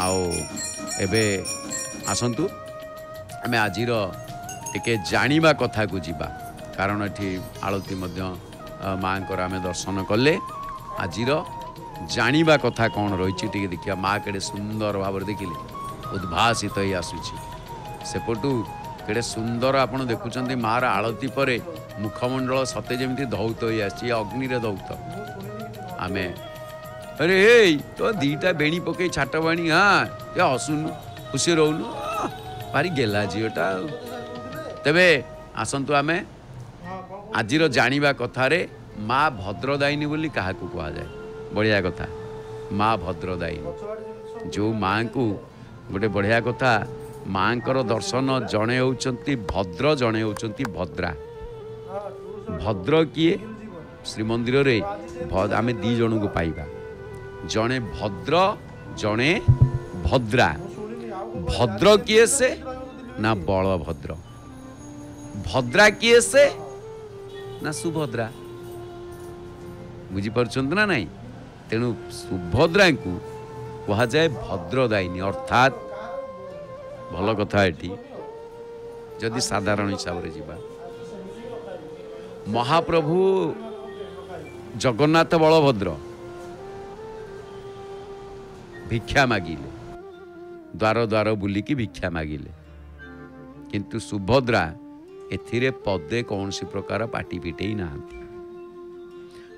आओ एबे आसंतु आमे आजिर टिके जानिबा कथा को जीवा कारण एठी आलती माँ आमे दर्शन कले आजिर जानिबा कथा कौन रही देखिए माँ केड़े सुंदर भाव देखिले उद्भासित ही आसुची सेपटू केड़े सुंदर आप देखुं मार आलती पर मुखमंडल सते जमी धौत हो अग्नि धौत आमे अरे हे तो दीटा बेणी पकई छाट बाणी हाँ ये हसुनु खुशी रोनु भारी गेला झीटा तेबे आसतु आमे आजिर जानिबा कथारे माँ भद्रदायिनी बोली क्या कह जाए बढ़िया कथा माँ भद्रदायिनी जो माँ को गोटे बढ़िया कथा माँ दर्शन जड़े होती भद्र जड़े होती भद्रा भद्र किए श्रीमंदिर रे आम दी जन को पाइबा जड़े भद्र जड़े भद्रा भद्र किए से ना बलभद्र भद्रा किए से ना सुभद्रा बुझीपार ना नहीं तेणु सुभद्रा को कह जाए भद्रदायिनी अर्थात भल कथा एटी जदि साधारण हिसाब से जीवा महाप्रभु जगन्नाथ बलभद्र भिक्षा मागिले द्वार द्वार बुलिकी भिक्षा मागिले किंतु सुभद्रा एथिरे पदे कौन सी प्रकार पाटी पिटे ना।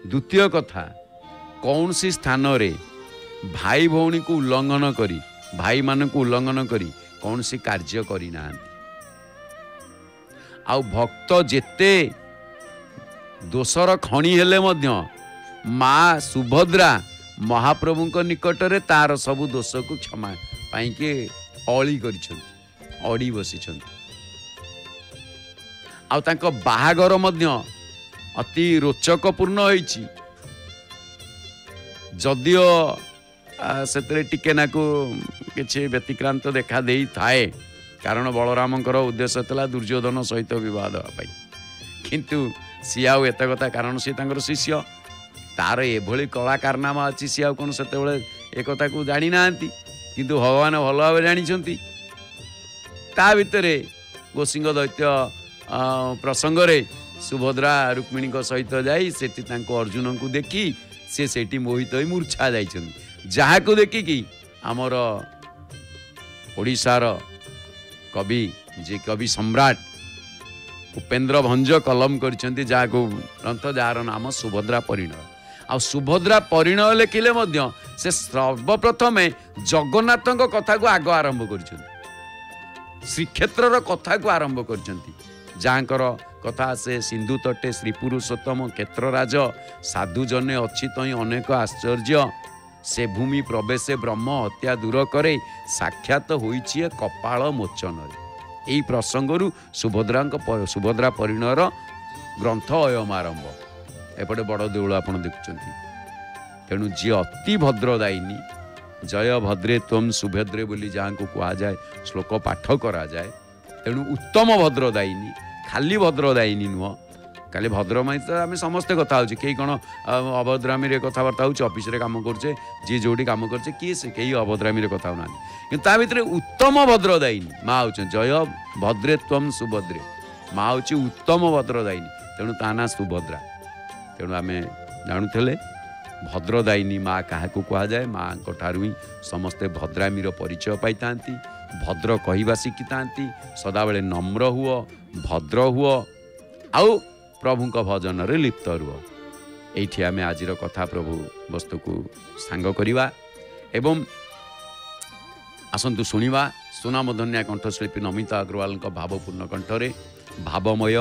द्वितीय कथा कौन सी स्थान रे भाई भौणी को उल्लंघन करी भाई मान को उल्लंघन करी कौन सी कार्य करी ना। आउ भक्त जेते दोषर खणी हेले मध्य माँ सुभद्रा महाप्रभु निकट रे तार सबु दोष को क्षमा पाई के अली अड़ी बसी आउ तांको बाहागर मध्य अति रोचकपूर्ण होईची जदियो से टिके नाकू किसी व्यतिक्रांत देखा दे थाए कारण बलरामकर उद्देश्य था दुर्योधन सहित विवाह देवाई किंतु सी आउ एत कथा कारण सी तांकर शिष्य तार एभली कला कारनामा अच्छी सी आउ कौन से एक को जानी ना किंतु भगवान भल भाव जानी ता भितरे गोसिंह दैत्य प्रसंग रे सुभद्रा रुक्मिणी सहित जाई सेठी तांको अर्जुन को देखी से सेठी मोहित होई मूर्छा जाइछन जहा को देखी कि आमर ओडिशार कवि जे कवि सम्राट उपेन्द्र भंज कलम करछन्ती जहा को ग्रंथ जार नाम सुभद्रा परिणय आ सुभद्रा परिणय लेखिले मध्य से सर्वप्रथम जगन्नाथ कथा को आग आरंभ करछन्ती श्रीक्षेत्र कथा को आरंभ करछन्ती जहाँकर कथा से सिंधु तटे श्री पुरुषोत्तम क्षेत्रराज साधु जने अच्छी तई अनेक आश्चर्य से भूमि प्रवेश ब्रह्म हत्या दूर करे साक्षात होइछि कपाल मोचन यही प्रसंगरु सुभद्रा परिणयर ग्रंथ अयम आरंभ एपटे बड़ देउल आपण देखुचंती तेणु जी अति भद्रदायिनी जय भद्रे त्वम सुभद्रे बोली जहाँ को कहा जाए श्लोक पाठ करा जाए तेणु उत्तम भद्रदायिनी खाली भद्रदायिनी नुह खाली भद्रमाई तो आम समस्ते कथा हो कई कौन अभद्रामी कथबार्ता हो ऑफिस रे काम करे जी जो काम करे किए से कई अभद्रामी कथा होना कि भितर उत्तम भद्रदायिनी माँ हूँ जय भद्रे त्वम सुभद्रे माँ हूँ उत्तम भद्रदायिनी तेणु ता ना सुभद्रा तेणु आम जानूले भद्रदायिनी माँ क्या कह जाए माँ ठारू ही समस्ते भद्रामीर परिचय पाई था भद्र कहवा शिखी था सदाबले नम्र हुओ भद्र हुओ आउ प्रभु भजन रे लिप्त रुह ये आम आज कथा प्रभु वस्तु को सांग करवा एवं आसतु शुणा सुनामधन्या कंठशिल्पी नमिता अग्रवाल भावपूर्ण कंठरे भावमय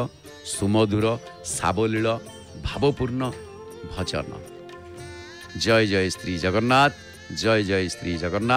सुमधुर सावलील भावपूर्ण भजन। जय जय श्री जगन्नाथ जय जय श्री जगन्नाथ।